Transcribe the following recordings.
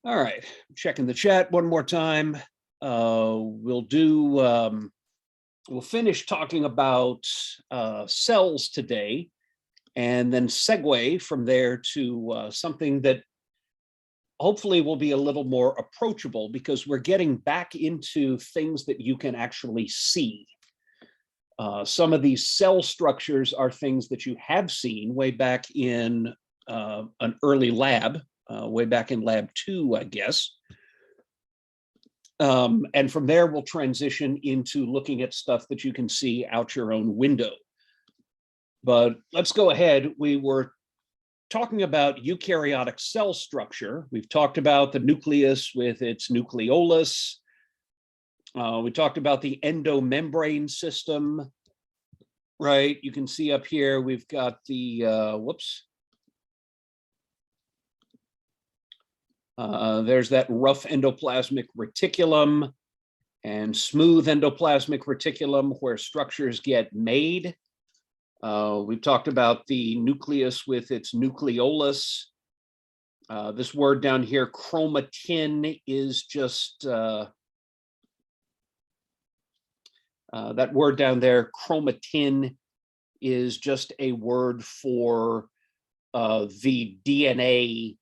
All right, checking the chat one more time. We'll finish talking about cells today, and then segue from there to something that hopefully will be a little more approachable, because we're getting back into things that you can actually see. Some of these cell structures are things that you have seen way back in an early lab, way back in lab 2, I guess. And from there, we'll transition into looking at stuff that you can see out your own window. But let's go ahead. We were talking about eukaryotic cell structure. We've talked about the nucleus with its nucleolus. We talked about the endomembrane system, right? You can see up here, we've got the, there's that rough endoplasmic reticulum and smooth endoplasmic reticulum where structures get made. We've talked about the nucleus with its nucleolus. This word down here, chromatin, is just, that word down there, chromatin, is just a word for the DNA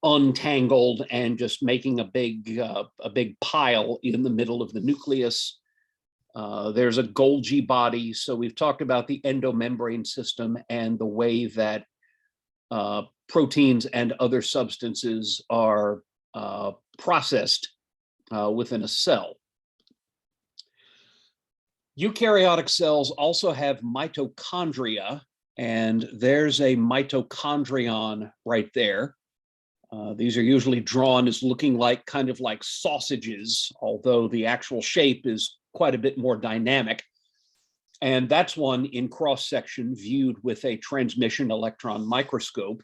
untangled and just making a big pile in the middle of the nucleus. There's a Golgi body. So we've talked about the endomembrane system and the way that proteins and other substances are processed within a cell. Eukaryotic cells also have mitochondria, and there's a mitochondrion right there. These are usually drawn as looking like kind of like sausages, although the actual shape is quite a bit more dynamic. And that's one in cross-section viewed with a transmission electron microscope.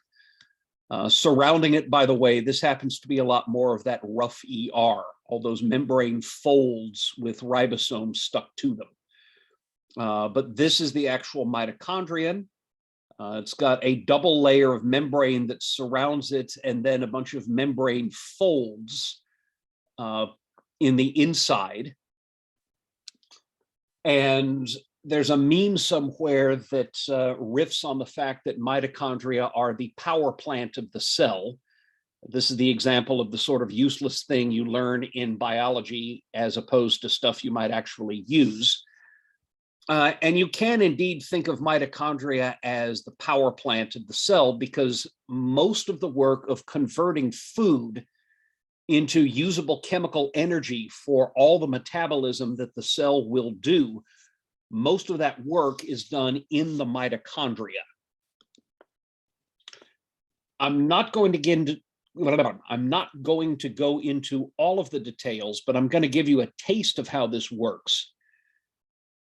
Surrounding it, by the way, this happens to be a lot more of that rough ER, all those membrane folds with ribosomes stuck to them. But this is the actual mitochondrion. It's got a double layer of membrane that surrounds it, and then a bunch of membrane folds in the inside. And there's a meme somewhere that riffs on the fact that mitochondria are the power plant of the cell. This is the example of the sort of useless thing you learn in biology as opposed to stuff you might actually use. And you can indeed think of mitochondria as the power plant of the cell, because most of the work of converting food into usable chemical energy for all the metabolism that the cell will do, most of that work is done in the mitochondria. I'm not going to go into all of the details, but I'm going to give you a taste of how this works.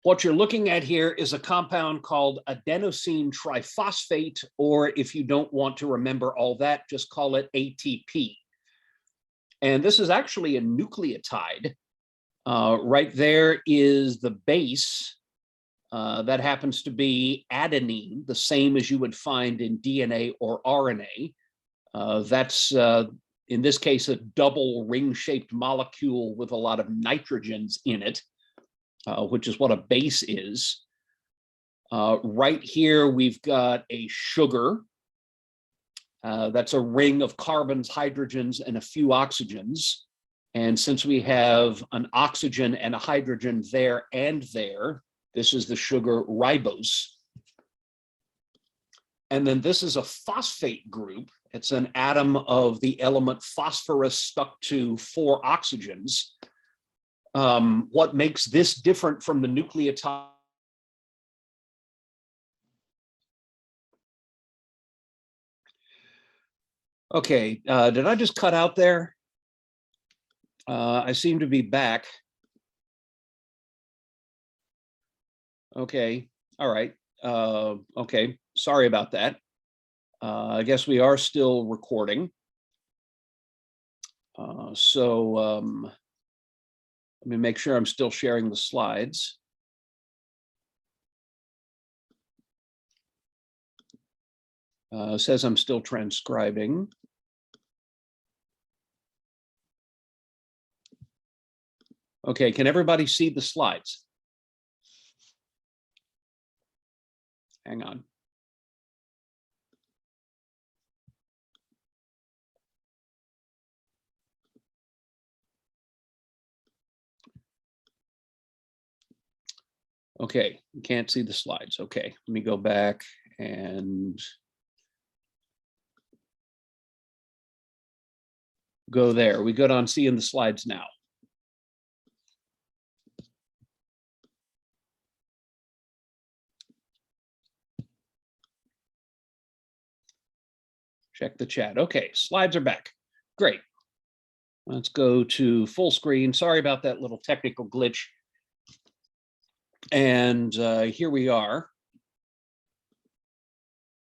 What you're looking at here is a compound called adenosine triphosphate, or if you don't want to remember all that, just call it ATP. And this is actually a nucleotide. Right there is the base. That happens to be adenine, the same as you would find in DNA or RNA. That's, in this case, a double ring-shaped molecule with a lot of nitrogens in it. Which is what a base is. Right here, we've got a sugar. That's a ring of carbons, hydrogens, and a few oxygens. And since we have an oxygen and a hydrogen there and there, this is the sugar ribose. And then this is a phosphate group. It's an atom of the element phosphorus stuck to 4 oxygens. What makes this different from the nucleotide? Okay, did I just cut out there? I seem to be back. Okay, all right. Okay, sorry about that. I guess we are still recording. Let me make sure I'm still sharing the slides. Says I'm still transcribing. Okay, can everybody see the slides? Hang on. Okay, you can't see the slides. Okay, let me go back and go there. We good on seeing the slides now? Check the chat. Okay, slides are back. Great. Let's go to full screen. Sorry about that little technical glitch. And here we are.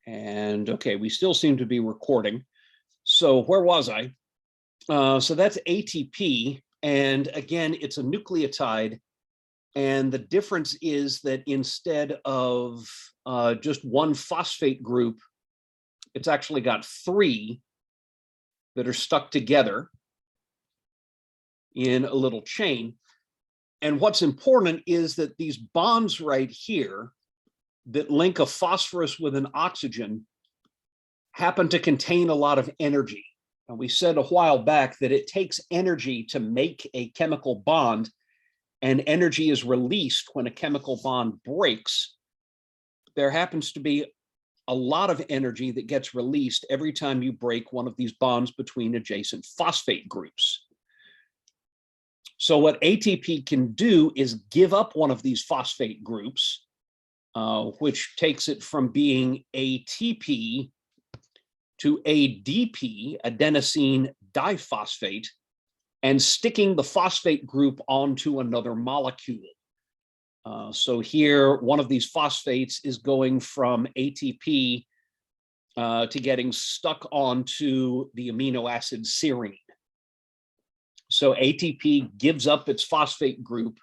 And okay, we still seem to be recording. So where was I? So that's ATP. And again, it's a nucleotide. And the difference is that instead of just one phosphate group, it's actually got 3 that are stuck together in a little chain. And what's important is that these bonds right here that link a phosphorus with an oxygen happen to contain a lot of energy. And we said a while back that it takes energy to make a chemical bond, and energy is released when a chemical bond breaks. There happens to be a lot of energy that gets released every time you break one of these bonds between adjacent phosphate groups. So what ATP can do is give up one of these phosphate groups, which takes it from being ATP to ADP, adenosine diphosphate, and sticking the phosphate group onto another molecule. So here, one of these phosphates is going from ATP to getting stuck onto the amino acid serine. So ATP gives up its phosphate group,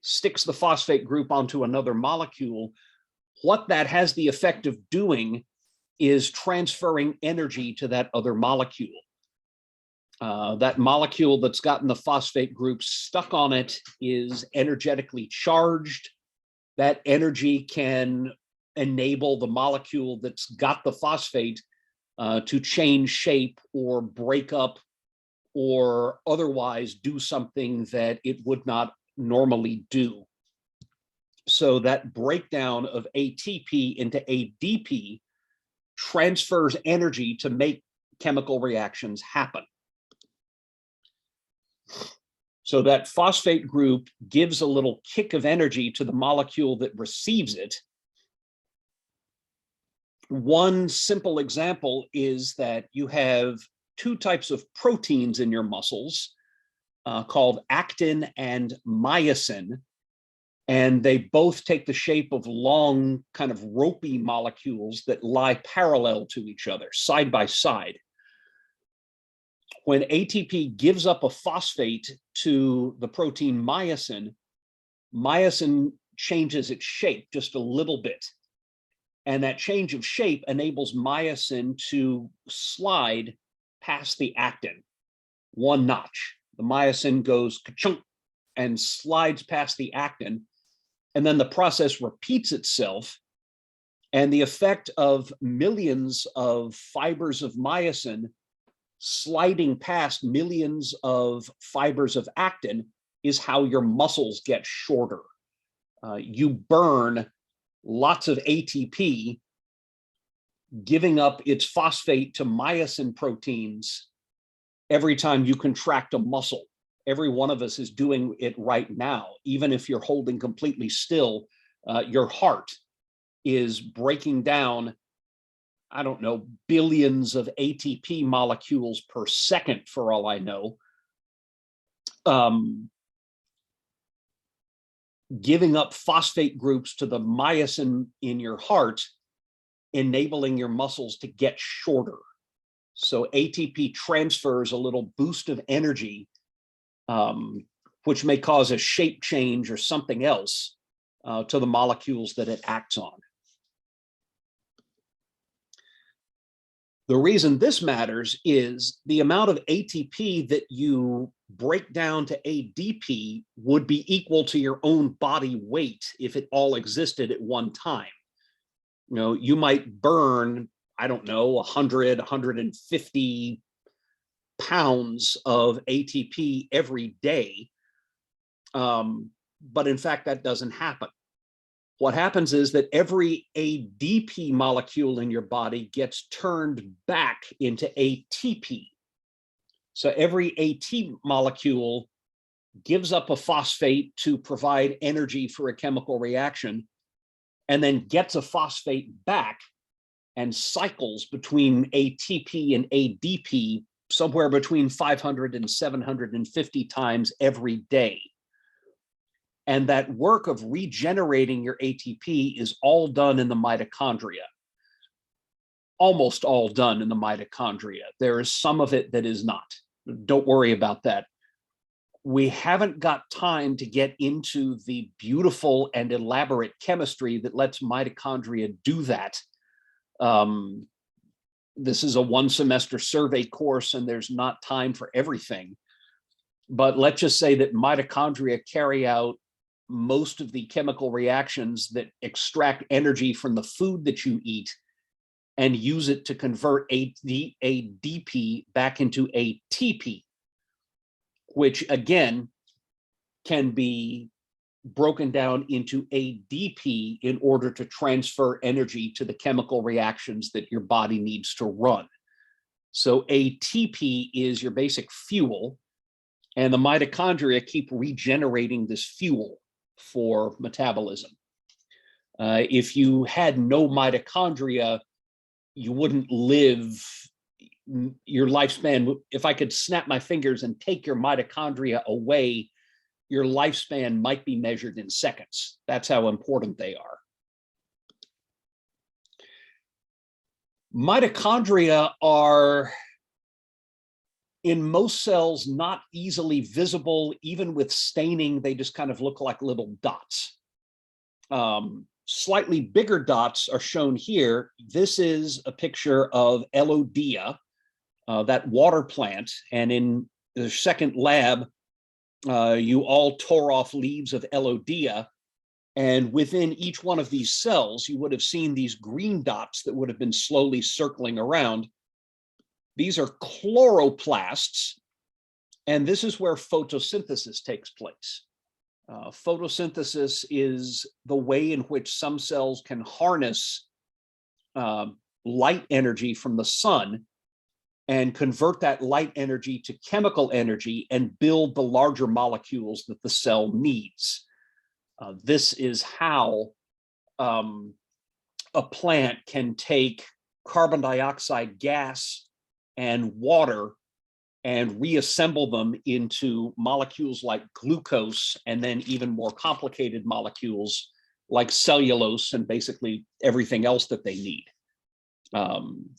sticks the phosphate group onto another molecule. What that has the effect of doing is transferring energy to that other molecule. That molecule that's gotten the phosphate group stuck on it is energetically charged. That energy can enable the molecule that's got the phosphate to change shape or break up or otherwise do something that it would not normally do. So that breakdown of ATP into ADP transfers energy to make chemical reactions happen. So that phosphate group gives a little kick of energy to the molecule that receives it. One simple example is that you have 2 types of proteins in your muscles called actin and myosin, and they both take the shape of long, kind of ropey molecules that lie parallel to each other, side by side. When ATP gives up a phosphate to the protein myosin, myosin changes its shape just a little bit. And that change of shape enables myosin to slide past the actin 1 notch. The myosin goes ka-chunk and slides past the actin. And then the process repeats itself. And the effect of millions of fibers of myosin sliding past millions of fibers of actin is how your muscles get shorter. You burn lots of ATP, giving up its phosphate to myosin proteins every time you contract a muscle. Every one of us is doing it right now. Even if you're holding completely still, your heart is breaking down, I don't know, billions of ATP molecules per second, for all I know. Giving up phosphate groups to the myosin in your heart, enabling your muscles to get shorter. So ATP transfers a little boost of energy, which may cause a shape change or something else to the molecules that it acts on. The reason this matters is the amount of ATP that you break down to ADP would be equal to your own body weight if it all existed at one time. You know, you might burn, I don't know, 100, 150 pounds of ATP every day. But in fact, that doesn't happen. What happens is that every ADP molecule in your body gets turned back into ATP. So every AT molecule gives up a phosphate to provide energy for a chemical reaction, and then gets a phosphate back and cycles between ATP and ADP somewhere between 500 and 750 times every day. And that work of regenerating your ATP is all done in the mitochondria. Almost all done in the mitochondria. There is some of it that is not. Don't worry about that. We haven't got time to get into the beautiful and elaborate chemistry that lets mitochondria do that. This is a one-semester survey course, and there's not time for everything. But let's just say that mitochondria carry out most of the chemical reactions that extract energy from the food that you eat and use it to convert ADP back into ATP, which again can be broken down into ADP in order to transfer energy to the chemical reactions that your body needs to run. So ATP is your basic fuel, and the mitochondria keep regenerating this fuel for metabolism. If you had no mitochondria, you wouldn't live. Your lifespan, if I could snap my fingers and take your mitochondria away, your lifespan might be measured in seconds. That's how important they are. Mitochondria are, in most cells, not easily visible. Even with staining, they just kind of look like little dots. Slightly bigger dots are shown here. This is a picture of Elodea, that water plant. And in the second lab, you all tore off leaves of Elodea. And within each one of these cells, you would have seen these green dots that would have been slowly circling around. These are chloroplasts, and this is where photosynthesis takes place. Photosynthesis is the way in which some cells can harness light energy from the sun and convert that light energy to chemical energy and build the larger molecules that the cell needs. This is how a plant can take carbon dioxide gas and water and reassemble them into molecules like glucose, and then even more complicated molecules like cellulose and basically everything else that they need.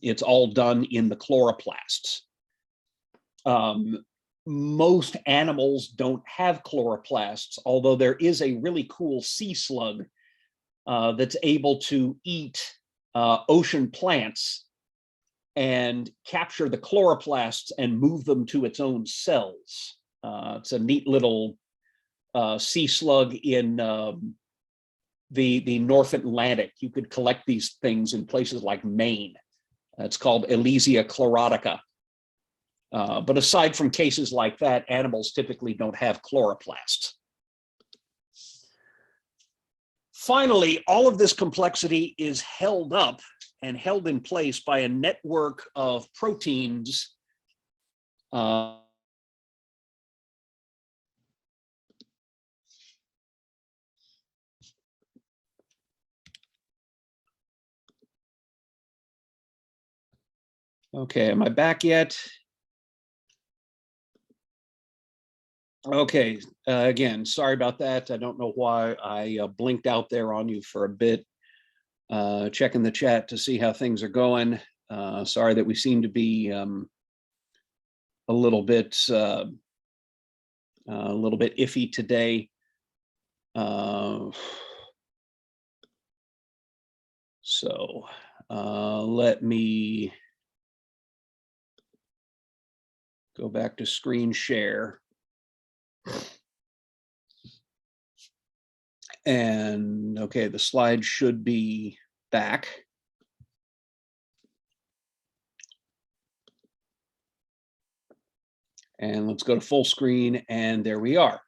It's all done in the chloroplasts. Most animals don't have chloroplasts, although there is a really cool sea slug that's able to eat ocean plants and capture the chloroplasts and move them to its own cells. It's a neat little sea slug in the North Atlantic. You could collect these things in places like Maine. It's called Elysia chlorotica. But aside from cases like that, animals typically don't have chloroplasts. Finally, all of this complexity is held up and held in place by a network of proteins okay, am I back yet? Okay, again, sorry about that. I don't know why I blinked out there on you for a bit. Checking the chat to see how things are going. Sorry that we seem to be a little bit iffy today. So let me Go back to screen share. And okay, the slide should be back. And let's go to full screen, and there we are.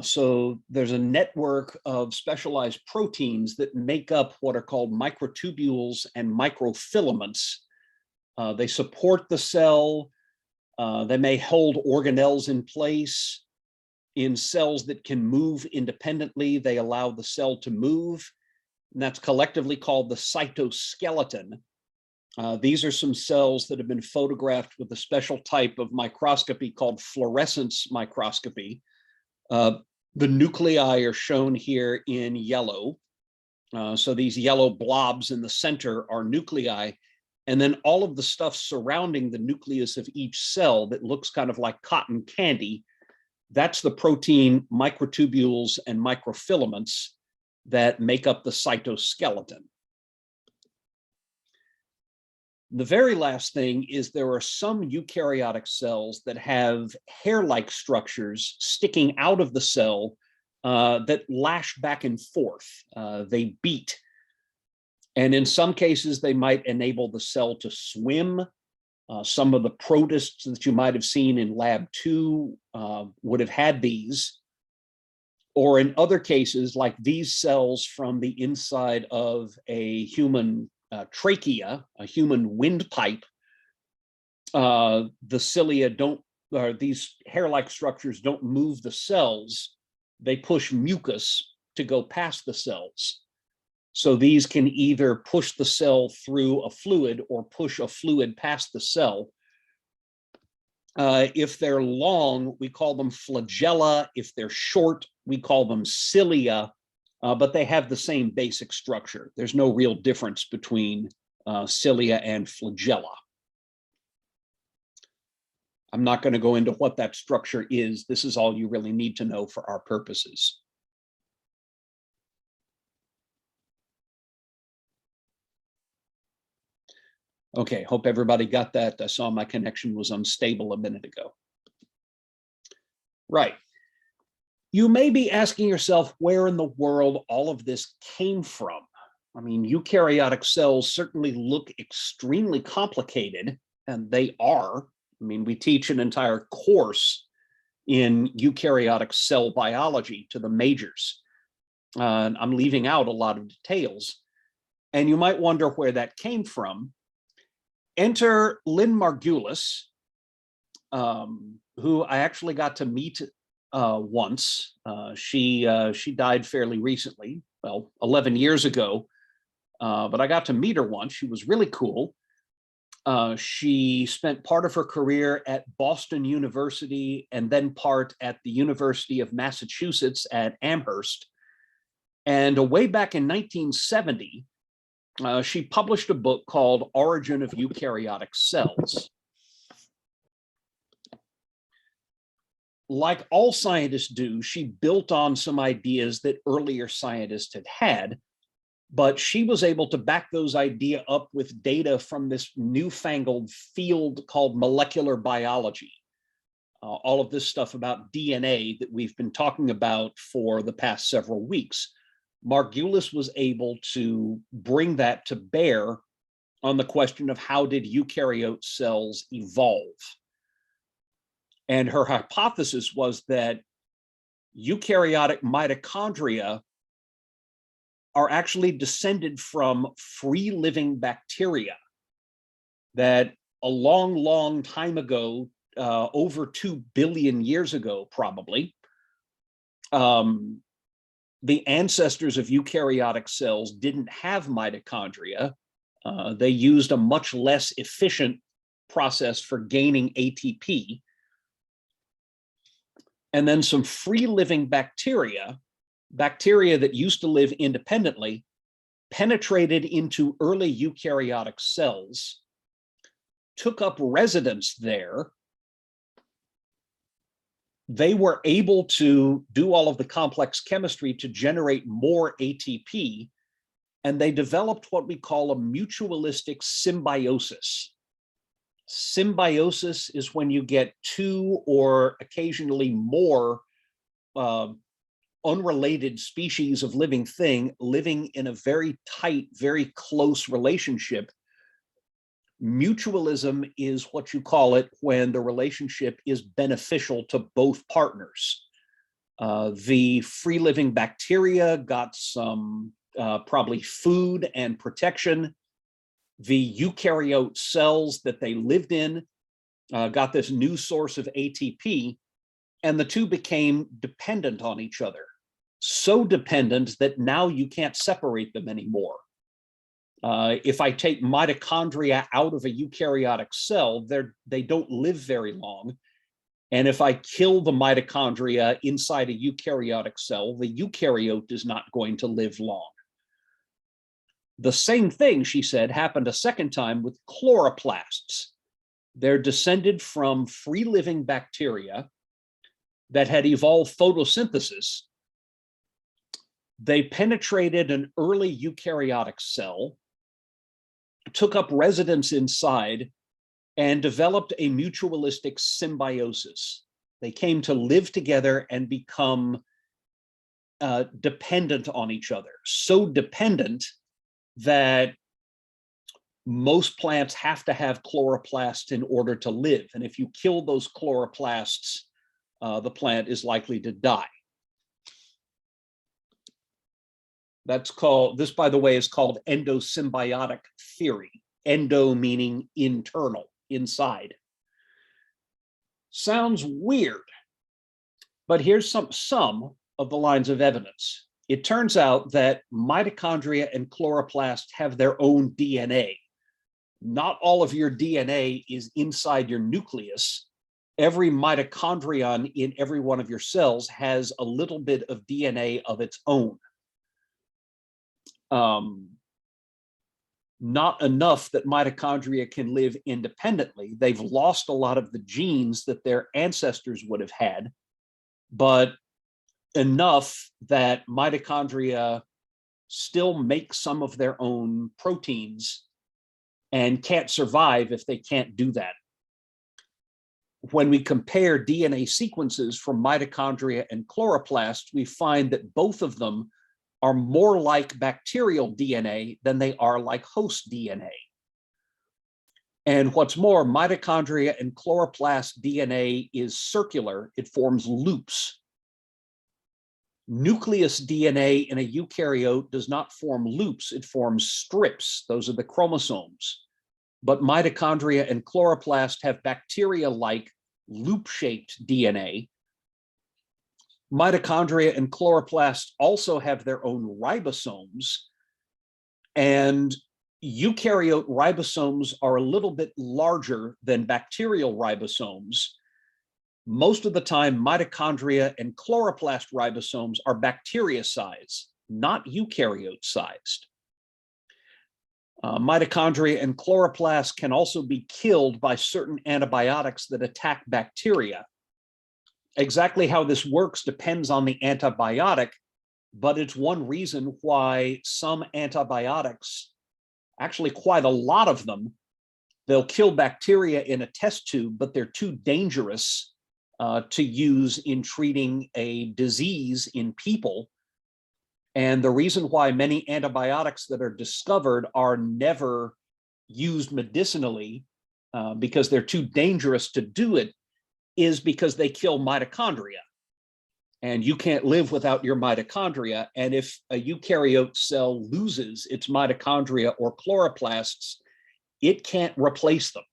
So there's a network of specialized proteins that make up what are called microtubules and microfilaments. They support the cell. They may hold organelles in place. In cells that can move independently, they allow the cell to move, and that's collectively called the cytoskeleton. These are some cells that have been photographed with a special type of microscopy called fluorescence microscopy. The nuclei are shown here in yellow. So these yellow blobs in the center are nuclei, and then all of the stuff surrounding the nucleus of each cell that looks kind of like cotton candy, that's the protein microtubules and microfilaments that make up the cytoskeleton. The very last thing is there are some eukaryotic cells that have hair-like structures sticking out of the cell that lash back and forth. They beat. And in some cases, they might enable the cell to swim. Some of the protists that you might have seen in lab 2 would have had these. Or in other cases, like these cells from the inside of a human trachea, a human windpipe, the cilia don't, or these hair-like structures don't move the cells. They push mucus to go past the cells. So these can either push the cell through a fluid or push a fluid past the cell. If they're long, we call them flagella. If they're short, we call them cilia, but they have the same basic structure. There's no real difference between cilia and flagella. I'm not going to go into what that structure is. This is all you really need to know for our purposes. Okay, hope everybody got that. I saw my connection was unstable a minute ago. Right. You may be asking yourself where in the world all of this came from. I mean, eukaryotic cells certainly look extremely complicated, and they are. I mean, we teach an entire course in eukaryotic cell biology to the majors. I'm leaving out a lot of details, and you might wonder where that came from. Enter Lynn Margulis, who I actually got to meet once. She died fairly recently, well, 11 years ago, but I got to meet her once. She was really cool. She spent part of her career at Boston University and then part at the University of Massachusetts at Amherst. And way back in 1970, she published a book called Origin of Eukaryotic Cells. Like all scientists do, she built on some ideas that earlier scientists had had, but she was able to back those ideas up with data from this newfangled field called molecular biology. All of this stuff about DNA that we've been talking about for the past several weeks. Margulis was able to bring that to bear on the question of how did eukaryote cells evolve. And her hypothesis was that eukaryotic mitochondria are actually descended from free-living bacteria that a long, long time ago, over 2 billion years ago, probably, the ancestors of eukaryotic cells didn't have mitochondria. They used a much less efficient process for gaining ATP. And then some free-living bacteria that used to live independently, penetrated into early eukaryotic cells, took up residence there. They were able to do all of the complex chemistry to generate more ATP, and they developed what we call a mutualistic symbiosis. Symbiosis is when you get two or occasionally more uh, unrelated species of living thing living in a very tight, very close relationship. Mutualism is what you call it when the relationship is beneficial to both partners. The free living bacteria got some probably food and protection. The eukaryote cells that they lived in got this new source of ATP, and the two became dependent on each other. So dependent that now you can't separate them anymore. If I take mitochondria out of a eukaryotic cell, they don't live very long. And if I kill the mitochondria inside a eukaryotic cell, the eukaryote is not going to live long. The same thing, she said, happened a second time with chloroplasts. They're descended from free-living bacteria that had evolved photosynthesis. They penetrated an early eukaryotic cell, took up residence inside, and developed a mutualistic symbiosis. They came to live together and become dependent on each other, so dependent that most plants have to have chloroplasts in order to live. And if you kill those chloroplasts, the plant is likely to die. This, by the way, is called endosymbiotic theory. Endo meaning internal, inside. Sounds weird, but here's some of the lines of evidence. It turns out that mitochondria and chloroplasts have their own DNA. Not all of your DNA is inside your nucleus. Every mitochondrion in every one of your cells has a little bit of DNA of its own. Not enough that mitochondria can live independently. They've lost a lot of the genes that their ancestors would have had, but enough that mitochondria still make some of their own proteins and can't survive if they can't do that. When we compare DNA sequences from mitochondria and chloroplasts, we find that both of them are more like bacterial DNA than they are like host DNA. And what's more, mitochondria and chloroplast DNA is circular. It forms loops. Nucleus DNA in a eukaryote does not form loops, it forms strips. Those are the chromosomes. But mitochondria and chloroplast have bacteria-like loop-shaped DNA. Mitochondria and chloroplasts also have their own ribosomes, and eukaryote ribosomes are a little bit larger than bacterial ribosomes. Most of the time, mitochondria and chloroplast ribosomes are bacteria size, not eukaryote sized. Mitochondria and chloroplasts can also be killed by certain antibiotics that attack bacteria. Exactly how this works depends on the antibiotic, but it's one reason why some antibiotics, actually quite a lot of them, they'll kill bacteria in a test tube, but they're too dangerous to use in treating a disease in people. And the reason why many antibiotics that are discovered are never used medicinally because they're too dangerous to do it is because they kill mitochondria. And you can't live without your mitochondria. And if a eukaryote cell loses its mitochondria or chloroplasts, it can't replace them.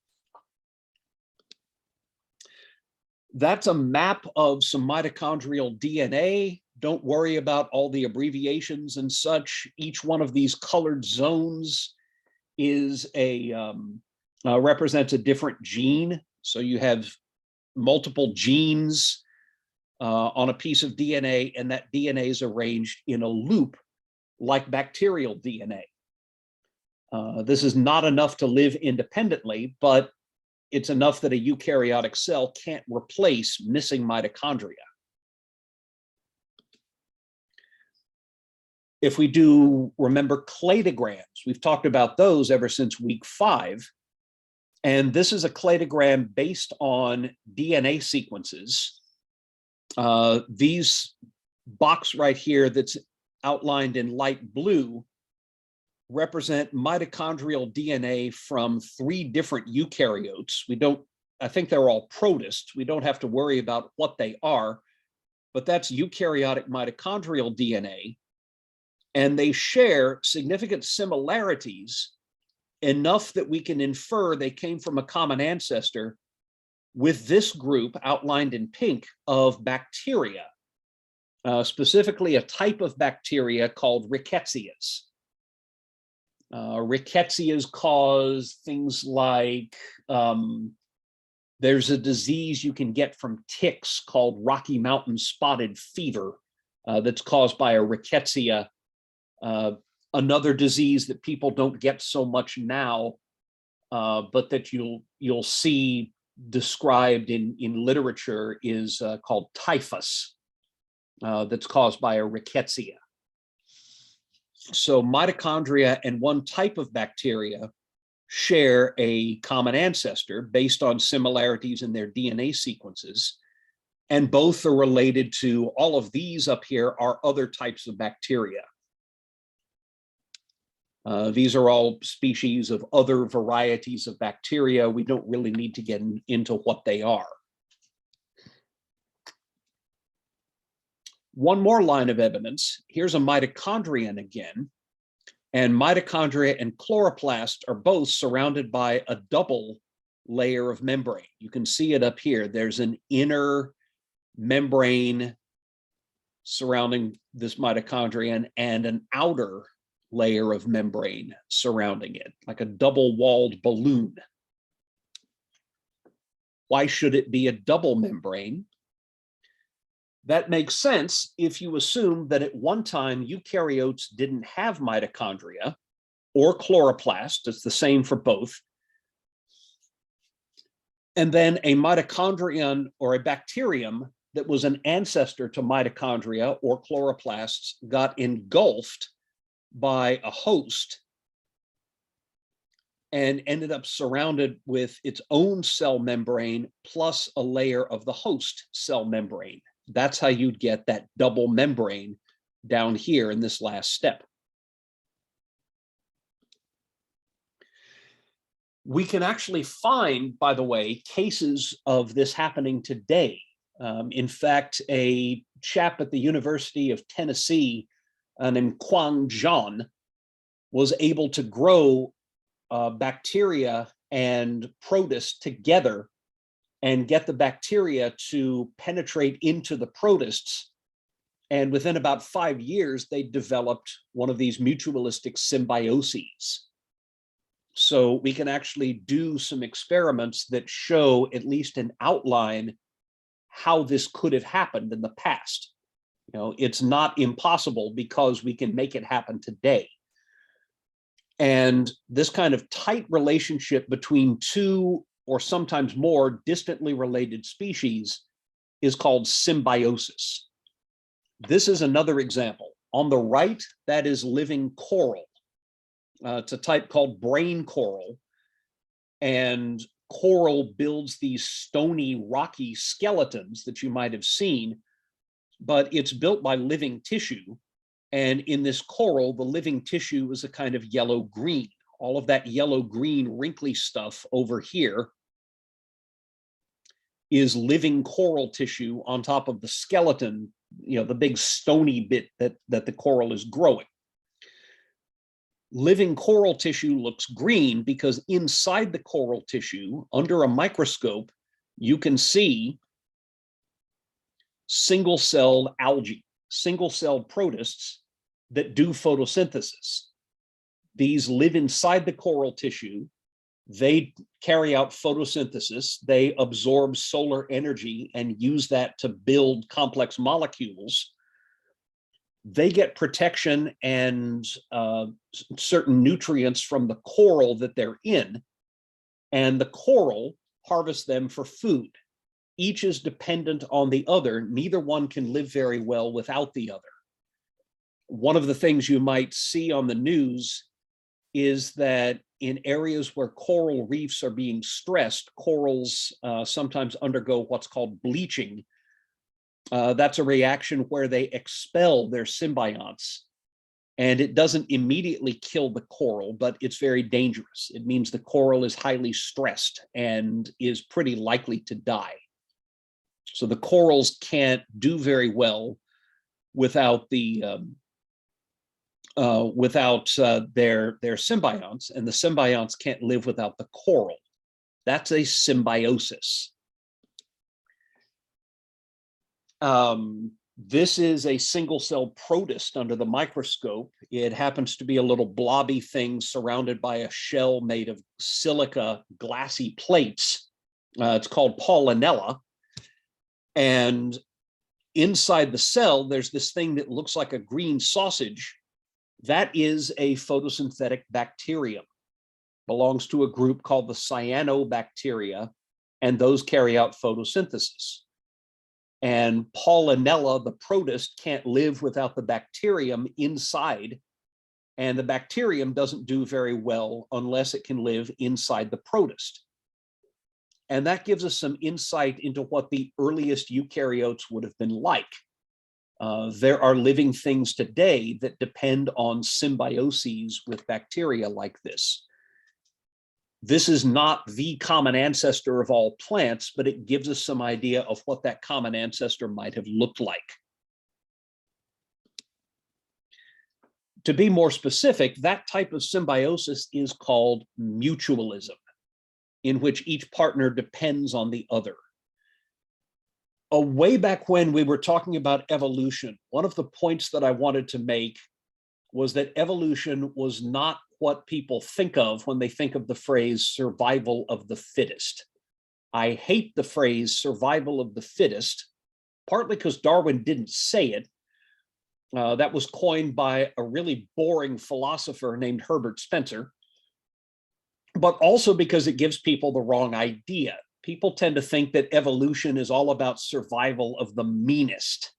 That's a map of some mitochondrial DNA. Don't worry about all the abbreviations and such. Each one of these colored zones is represents a different gene. So you have multiple genes on a piece of DNA, and that DNA is arranged in a loop like bacterial DNA. This is not enough to live independently, but it's enough that a eukaryotic cell can't replace missing mitochondria. If we do remember cladograms, we've talked about those ever since week 5. And this is a cladogram based on DNA sequences. These box right here that's outlined in light blue represent mitochondrial DNA from 3 different eukaryotes. I think they're all protists. We don't have to worry about what they are, but that's eukaryotic mitochondrial DNA. And they share significant similarities, enough that we can infer they came from a common ancestor, with this group outlined in pink of bacteria, specifically a type of bacteria called rickettsias. Rickettsias cause things like, there's a disease you can get from ticks called Rocky Mountain spotted fever that's caused by a rickettsia. Another disease that people don't get so much now, but that you'll see described in literature is called typhus, that's caused by a rickettsia. So mitochondria and one type of bacteria share a common ancestor based on similarities in their DNA sequences, and both are related to, all of these up here are other types of bacteria. These are all species of other varieties of bacteria. We don't really need to get into what they are. One more line of evidence. Here's a mitochondrion again. And mitochondria and chloroplast are both surrounded by a double layer of membrane. You can see it up here. There's an inner membrane surrounding this mitochondrion and an outer layer of membrane surrounding it, like a double-walled balloon. Why should it be a double membrane? That makes sense if you assume that at one time eukaryotes didn't have mitochondria or chloroplast. It's the same for both. And then a mitochondrion or a bacterium that was an ancestor to mitochondria or chloroplasts got engulfed by a host and ended up surrounded with its own cell membrane plus a layer of the host cell membrane. That's how you'd get that double membrane down here in this last step. We can actually find, by the way, cases of this happening today. In fact, a chap at the University of Tennessee named Kwang John was able to grow bacteria and protists together and get the bacteria to penetrate into the protists. And within about 5 years, they developed one of these mutualistic symbioses. So we can actually do some experiments that show, at least in outline, how this could have happened in the past. You know, it's not impossible because we can make it happen today. And this kind of tight relationship between two or sometimes more distantly related species is called symbiosis. This is another example. On the right, that is living coral. It's a type called brain coral. And coral builds these stony, rocky skeletons that you might have seen, but it's built by living tissue. And in this coral, the living tissue is a kind of yellow-green. All of that yellow-green wrinkly stuff over here is living coral tissue on top of the skeleton, you know, the big stony bit that the coral is growing. Living coral tissue looks green because inside the coral tissue, under a microscope, you can see single-celled algae, single-celled protists that do photosynthesis. These live inside the coral tissue. They carry out photosynthesis. They absorb solar energy and use that to build complex molecules. They get protection and certain nutrients from the coral that they're in, and the coral harvests them for food. Each is dependent on the other. Neither one can live very well without the other. One of the things you might see on the news is that in areas where coral reefs are being stressed, corals sometimes undergo what's called bleaching. That's a reaction where they expel their symbionts, and it doesn't immediately kill the coral, but it's very dangerous. It means the coral is highly stressed and is pretty likely to die. So the corals can't do very well without their symbionts, and the symbionts can't live without the coral. That's a symbiosis. This is a single-cell protist under the microscope. It happens to be a little blobby thing surrounded by a shell made of silica glassy plates. It's called Pollinella. And inside the cell, there's this thing that looks like a green sausage. That is a photosynthetic bacterium. Belongs to a group called the cyanobacteria, and those carry out photosynthesis. And Pollinella, the protist, can't live without the bacterium inside, and the bacterium doesn't do very well unless it can live inside the protist. And that gives us some insight into what the earliest eukaryotes would have been like. There are living things today that depend on symbioses with bacteria like this. This is not the common ancestor of all plants, but it gives us some idea of what that common ancestor might have looked like. To be more specific, that type of symbiosis is called mutualism, in which each partner depends on the other. Way back when we were talking about evolution, one of the points that I wanted to make was that evolution was not what people think of when they think of the phrase survival of the fittest. I hate the phrase survival of the fittest, partly because Darwin didn't say it. That was coined by a really boring philosopher named Herbert Spencer, but also because it gives people the wrong idea. People tend to think that evolution is all about survival of the meanest,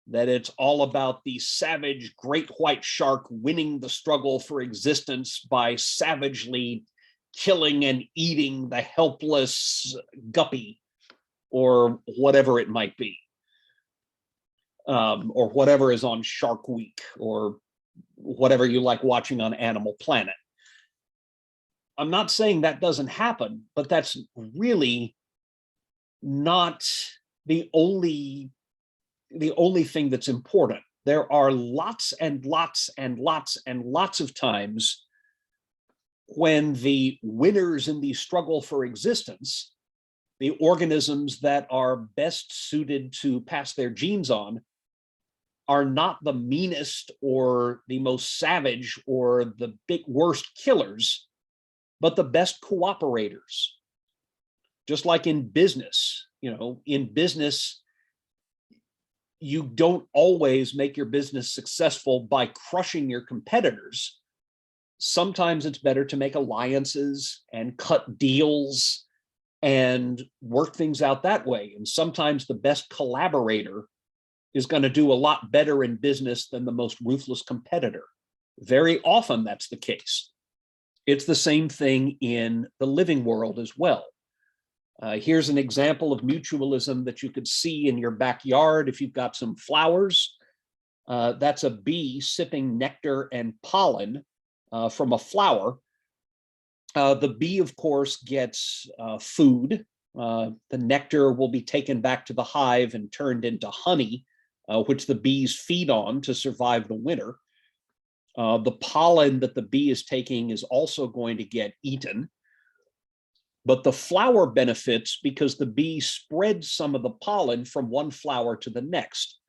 that it's all about the savage great white shark winning the struggle for existence by savagely killing and eating the helpless guppy, or whatever it might be, or whatever is on Shark Week, or whatever you like watching on Animal Planet. I'm not saying that doesn't happen, but that's really not the only thing that's important. There are lots and lots and lots and lots of times when the winners in the struggle for existence, the organisms that are best suited to pass their genes on, are not the meanest or the most savage or the big worst killers, but the best cooperators. Just like in business, in business, you don't always make your business successful by crushing your competitors. Sometimes it's better to make alliances and cut deals and work things out that way. And sometimes the best collaborator is going to do a lot better in business than the most ruthless competitor. Very often that's the case. It's the same thing in the living world as well. Here's an example of mutualism that you could see in your backyard if you've got some flowers. That's a bee sipping nectar and pollen from a flower. The bee, of course, gets food. The nectar will be taken back to the hive and turned into honey, which the bees feed on to survive the winter. The pollen that the bee is taking is also going to get eaten. But the flower benefits because the bee spreads some of the pollen from one flower to the next.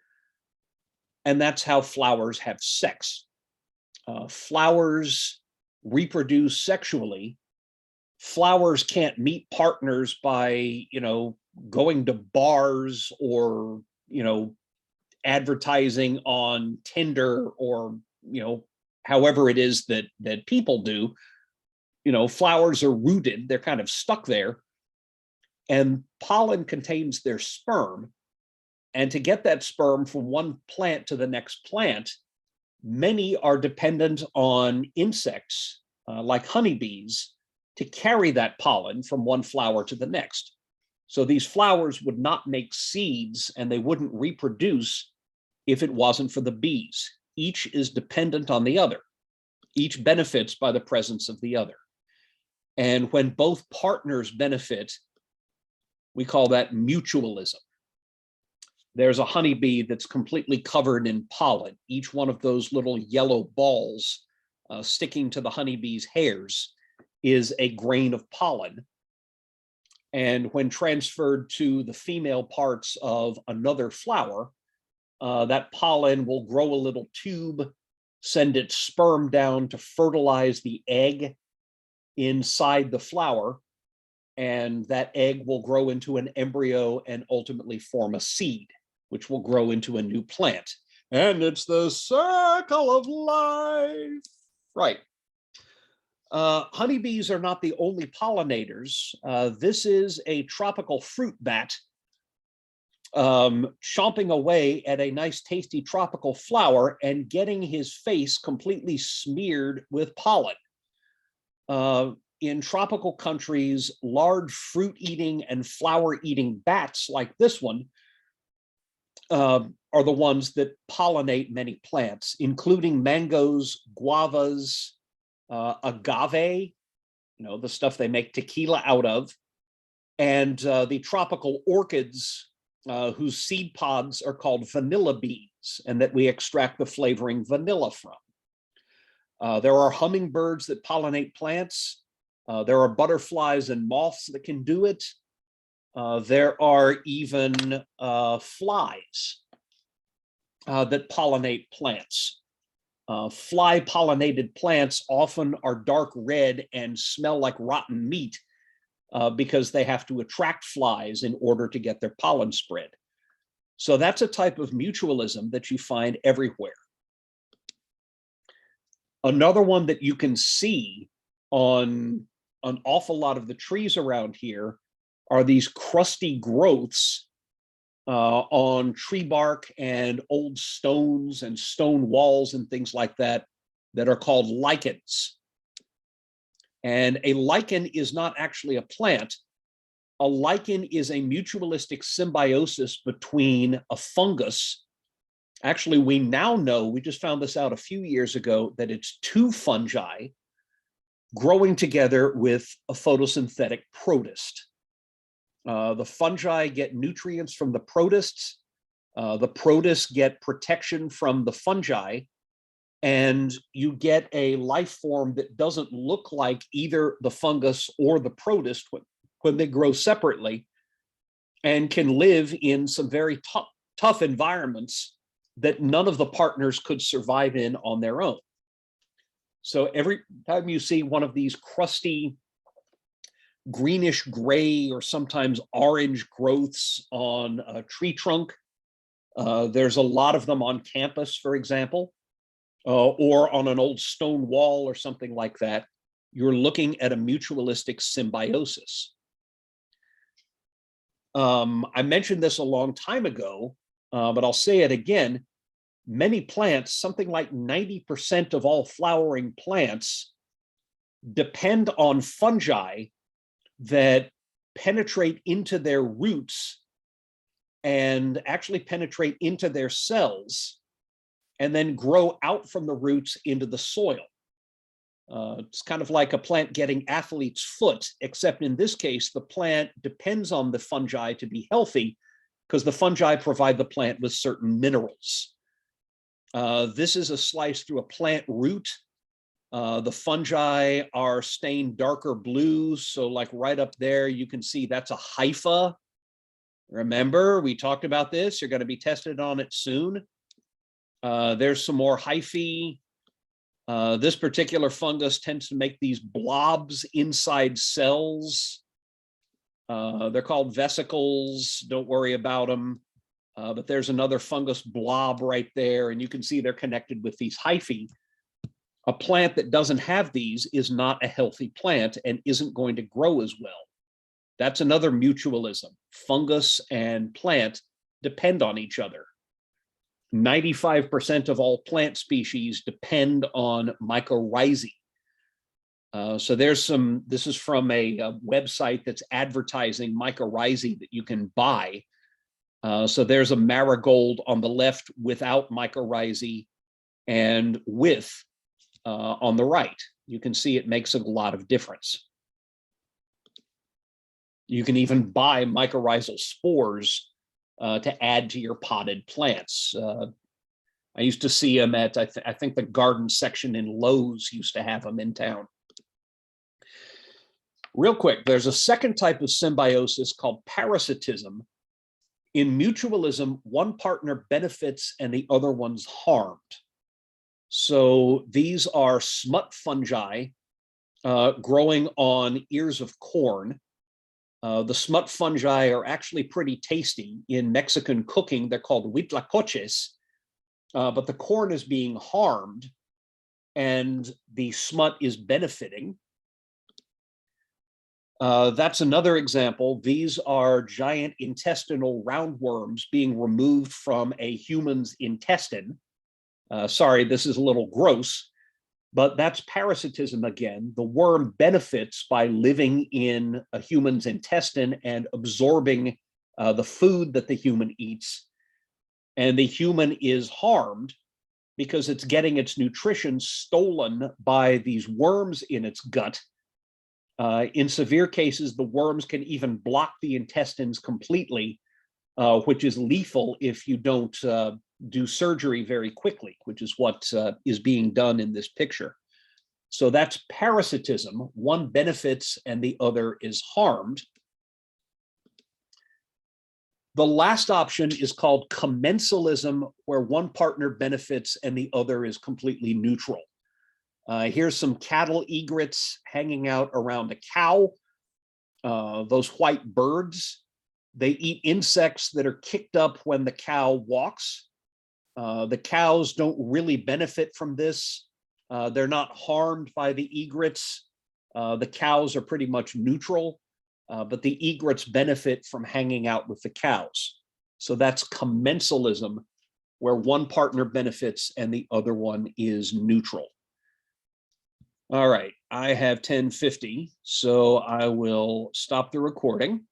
And that's how flowers have sex. Flowers reproduce sexually. Flowers can't meet partners by, going to bars or, advertising on Tinder or, however it is that people do. Flowers are rooted, they're kind of stuck there, and pollen contains their sperm. And to get that sperm from one plant to the next plant, Many are dependent on insects like honeybees to carry that pollen from one flower to the next. So these flowers would not make seeds and they wouldn't reproduce if it wasn't for the bees. Each is dependent on the other. Each benefits by the presence of the other. And when both partners benefit, we call that mutualism. There's a honeybee that's completely covered in pollen. Each one of those little yellow balls sticking to the honeybee's hairs is a grain of pollen. And when transferred to the female parts of another flower, that pollen will grow a little tube, send its sperm down to fertilize the egg inside the flower, and that egg will grow into an embryo and ultimately form a seed, which will grow into a new plant. And it's the circle of life. Right. Honeybees are not the only pollinators. This is a tropical fruit bat chomping away at a nice, tasty tropical flower and getting his face completely smeared with pollen. In tropical countries, large fruit-eating and flower-eating bats like this one are the ones that pollinate many plants, including mangoes, guavas, agave, the stuff they make tequila out of, and the tropical orchids whose seed pods are called vanilla beans and that we extract the flavoring vanilla from. There are hummingbirds that pollinate plants. There are butterflies and moths that can do it. There are even flies that pollinate plants. Fly-pollinated plants often are dark red and smell like rotten meat because they have to attract flies in order to get their pollen spread. So that's a type of mutualism that you find everywhere. Another one that you can see on an awful lot of the trees around here are these crusty growths on tree bark and old stones and stone walls and things like that that are called lichens. And a lichen is not actually a plant. A lichen is a mutualistic symbiosis between a fungus. Actually, we now know, we just found this out a few years ago, that it's two fungi growing together with a photosynthetic protist. The fungi get nutrients from the protists. The protists get protection from the fungi, and you get a life form that doesn't look like either the fungus or the protist when they grow separately, and can live in some very tough environments that none of the partners could survive in on their own. So every time you see one of these crusty greenish gray or sometimes orange growths on a tree trunk, there's a lot of them on campus, for example, or on an old stone wall or something like that, you're looking at a mutualistic symbiosis. I mentioned this a long time ago, but I'll say it again. Many plants, something like 90% of all flowering plants, depend on fungi that penetrate into their roots and actually penetrate into their cells and then grow out from the roots into the soil. It's kind of like a plant getting athlete's foot, except in this case, the plant depends on the fungi to be healthy because the fungi provide the plant with certain minerals. This is a slice through a plant root. The fungi are stained darker blue. So like right up there, you can see that's a hypha. Remember, we talked about this. You're going to be tested on it soon. There's some more hyphae. This particular fungus tends to make these blobs inside cells. They're called vesicles. Don't worry about them. But there's another fungus blob right there, and you can see they're connected with these hyphae. A plant that doesn't have these is not a healthy plant and isn't going to grow as well. That's another mutualism. Fungus and plant depend on each other. 95% of all plant species depend on mycorrhizae. So this is from a website that's advertising mycorrhizae that you can buy. So there's a marigold on the left without mycorrhizae and with on the right. You can see it makes a lot of difference. You can even buy mycorrhizal spores to add to your potted plants. I used to see them at, I think the garden section in Lowe's used to have them in town. Real quick, there's a second type of symbiosis called parasitism. In mutualism, one partner benefits and the other one's harmed. So these are smut fungi growing on ears of corn. The smut fungi are actually pretty tasty. In Mexican cooking, they're called huitlacoches, but the corn is being harmed and the smut is benefiting. That's another example. These are giant intestinal roundworms being removed from a human's intestine. Sorry, this is a little gross, but that's parasitism again. The worm benefits by living in a human's intestine and absorbing the food that the human eats. And the human is harmed because it's getting its nutrition stolen by these worms in its gut. In severe cases, the worms can even block the intestines completely, which is lethal if you don't do surgery very quickly, which is what is being done in this picture. So that's parasitism. One benefits and the other is harmed. The last option is called commensalism, where one partner benefits and the other is completely neutral. Here's some cattle egrets hanging out around a cow. Those white birds, they eat insects that are kicked up when the cow walks. The cows don't really benefit from this. They're not harmed by the egrets. The cows are pretty much neutral, but the egrets benefit from hanging out with the cows. So that's commensalism, where one partner benefits and the other one is neutral. All right, I have 10:50, so I will stop the recording.